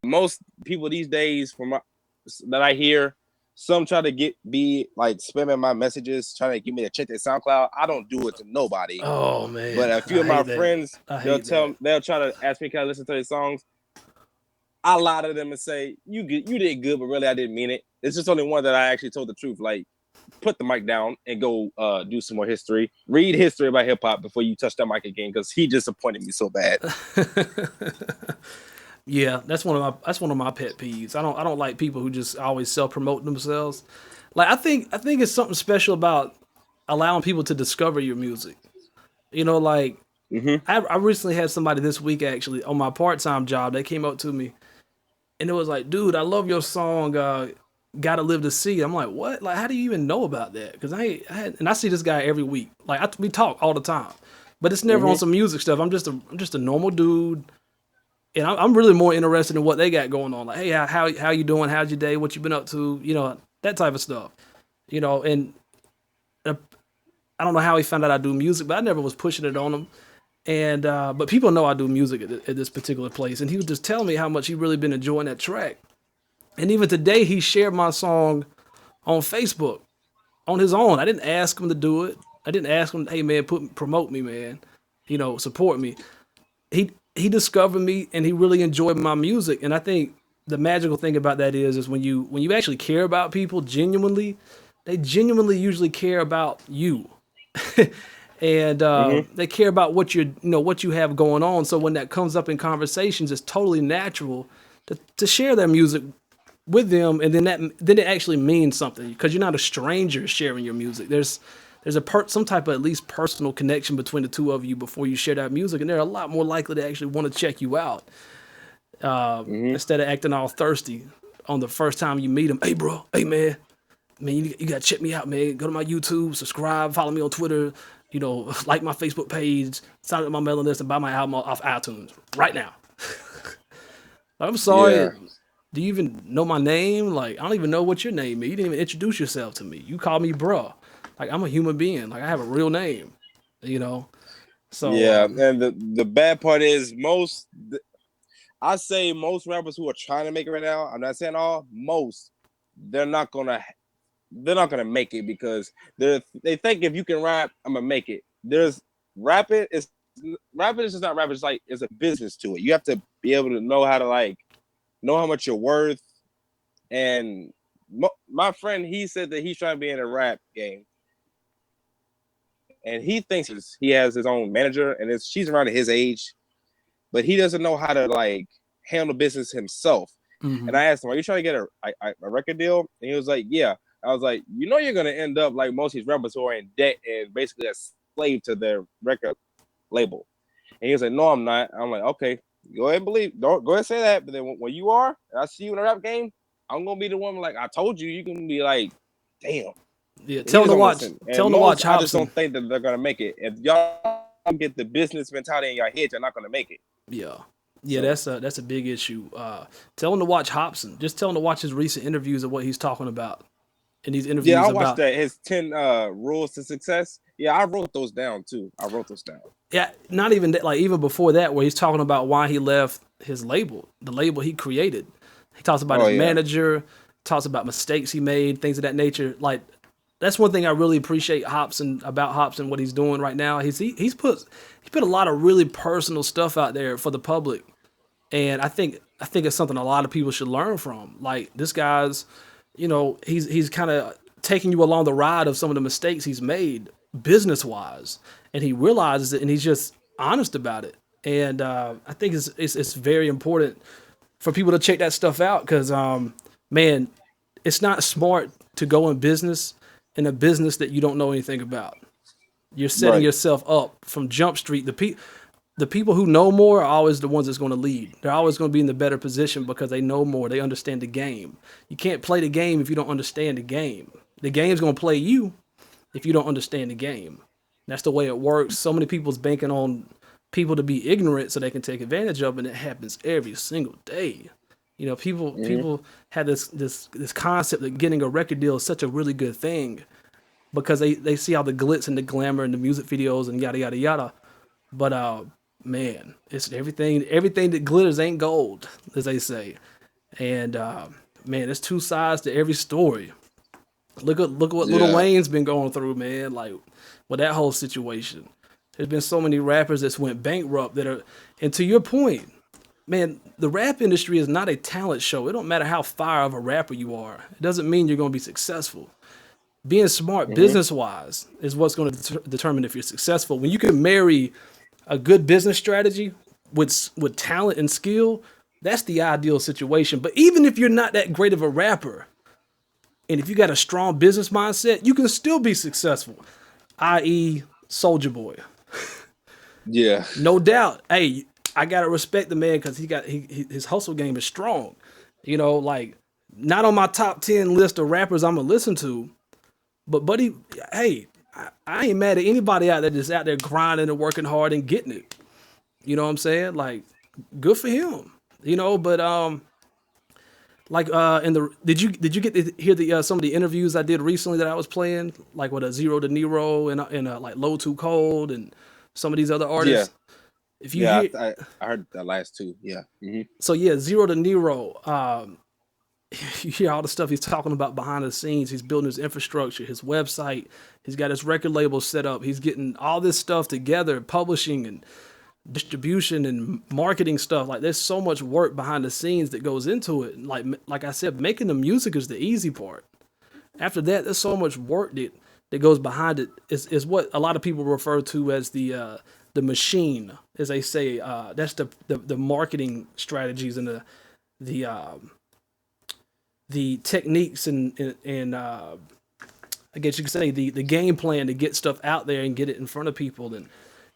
most people these days that I hear, some try to be like spamming my messages, trying to get me to check their SoundCloud. I don't do it to nobody. Oh man, but a few of my friends, they'll try to ask me, can I listen to their songs? I lie to them and say, you did good, but really I didn't mean it. It's just only one that I actually told the truth. Like, put the mic down and go do some more history. Read history about hip hop before you touch that mic again, because he disappointed me so bad. Yeah, that's one of my pet peeves. I don't like people who just always self promote themselves. Like I think it's something special about allowing people to discover your music. You know, like I recently had somebody this week actually on my part time job. They came up to me and it was like, dude, I love your song, Gotta Live to See. I'm like, what? Like, how do you even know about that? Because I see this guy every week. Like, we talk all the time, but it's never on some music stuff. I'm just a normal dude, and I'm really more interested in what they got going on. Like, hey, how you doing? How's your day? What you been up to? You know, that type of stuff. You know, and I don't know how he found out I do music, but I never was pushing it on him. And but people know I do music at this particular place, and he was just telling me how much he really been enjoying that track. And even today, he shared my song on Facebook on his own. I didn't ask him to do it. I didn't ask him, hey man, promote me, man. You know, support me. He discovered me, and he really enjoyed my music. And I think the magical thing about that is when you actually care about people genuinely, they genuinely usually care about you. And they care about what you have going on. So when that comes up in conversations, it's totally natural to share their music with them, and then it actually means something because you're not a stranger sharing your music. There's some type of at least personal connection between the two of you before you share that music, and they're a lot more likely to actually want to check you out instead of acting all thirsty on the first time you meet them. Hey bro, hey man, you gotta check me out, man. Go to my YouTube, subscribe, follow me on Twitter. You know, like my Facebook page, sign up to my mailing list, and buy my album off iTunes right now. I'm sorry. Yeah. Do you even know my name? Like, I don't even know what your name is. You didn't even introduce yourself to me. You call me bruh. Like, I'm a human being. Like, I have a real name, you know? So yeah, and the bad part is I say most rappers who are trying to make it right now, I'm not saying all, most, they're not gonna make it because they think if you can rap, I'm gonna make it. Rapping is just not rapping. It's like it's a business to it. You have to be able to know how to know how much you're worth. And my friend, he said that he's trying to be in a rap game, and he thinks he has his own manager, and she's around his age, but he doesn't know how to handle business himself. Mm-hmm. And I asked him, "Are you trying to get a record deal?" And he was like, "Yeah." I was like, you're going to end up like most of these rappers who are in debt and basically a slave to their record label. And he was like, no, I'm not. I'm like, okay, go ahead and go ahead and say that. But then when you are, and I see you in a rap game, I'm going to be the one like, I told you, you can be like, damn. Yeah, tell them to watch Hobson. I just don't think that they're going to make it. If y'all get the business mentality in your head, you're not going to make it. Yeah. Yeah, so that's a big issue. Tell them to watch Hobson. Just tell them to watch his recent interviews of what he's talking about. In these interviews, I watched that. His 10 rules to success. Yeah, I wrote those down too. Yeah, not even that. Like even before that, where he's talking about why he left his label, the label he created. He talks about his manager, talks about mistakes he made, things of that nature. Like that's one thing I really appreciate about Hobson, what he's doing right now. He's put a lot of really personal stuff out there for the public, and I think it's something a lot of people should learn from. Like this guy's. You know, he's kind of taking you along the ride of some of the mistakes he's made business-wise, and he realizes it, and he's just honest about it. And I think it's very important for people to check that stuff out because, man, it's not smart to go in a business that you don't know anything about. You're setting yourself up from Jump Street. The people who know more are always the ones that's going to lead. They're always going to be in the better position because they know more. They understand the game. You can't play the game if you don't understand the game. The game's going to play you if you don't understand the game. That's the way it works. So many people's banking on people to be ignorant so they can take advantage of it, and it happens every single day. You know, people have this concept that getting a record deal is such a really good thing because they see all the glitz and the glamour and the music videos and yada, yada, yada. But, man, it's everything that glitters ain't gold, as they say. And man, there's two sides to every story. Look at what Lil Yeah. Wayne's been going through, man. Like with that whole situation, there's been so many rappers that's went bankrupt that are. And to your point, man, the rap industry is not a talent show. It don't matter how fire of a rapper you are. It doesn't mean you're going to be successful. Being smart Mm-hmm. business wise is what's going to determine if you're successful. When you can marry a good business strategy with talent and skill, that's the ideal situation. But even if you're not that great of a rapper, and if you got a strong business mindset, you can still be successful. I.e., Soldier Boy. Yeah. No doubt. Hey, I gotta respect the man because his hustle game is strong. You know, like not on my top 10 list of rappers I'm gonna listen to, but buddy, hey, I ain't mad at anybody out there that's out there grinding and working hard and getting it. You know what I'm saying? Like, good for him. You know, but like in the did you get to hear the some of the interviews I did recently that I was playing, like with a Zero De Niro and like Low Too Cold and some of these other Yeah. artists. If you Yeah. hear, I heard the last two. Yeah. Mm-hmm. so yeah, Zero De Niro, you hear all the stuff he's talking about behind the scenes. He's building his infrastructure, his website. He's got his record label set up. He's getting all this stuff together, publishing and distribution and marketing stuff. Like there's so much work behind the scenes that goes into it. Like I said, making the music is the easy part. After that, there's so much work that goes behind it. Is what a lot of people refer to as the machine, as they say. That's the marketing strategies and the techniques and I guess you could say the game plan to get stuff out there and get it in front of people. And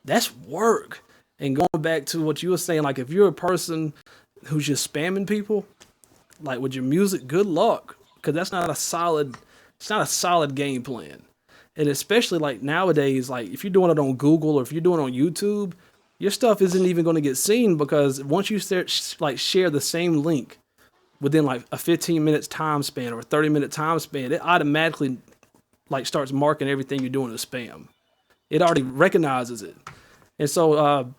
that's work. And going back to what you were saying, like if you're a person who's just spamming people, like with your music, good luck, because it's not a solid game plan. And especially like nowadays, like if you're doing it on Google or if you're doing it on YouTube, your stuff isn't even going to get seen because once you share the same link within like a 15 minutes time span or a 30-minute time span, it automatically like starts marking everything you're doing as spam. It already recognizes it. And so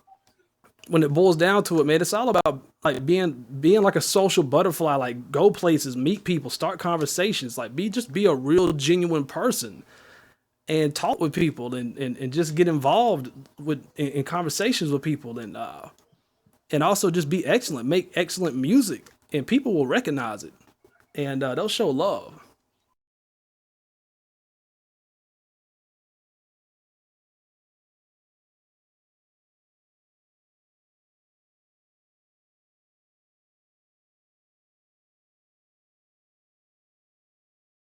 when it boils down to it, man, it's all about like being like a social butterfly, like go places, meet people, start conversations, like be a real genuine person and talk with people and just get involved in conversations with people and also just be excellent, make excellent music and people will recognize it and they'll show love.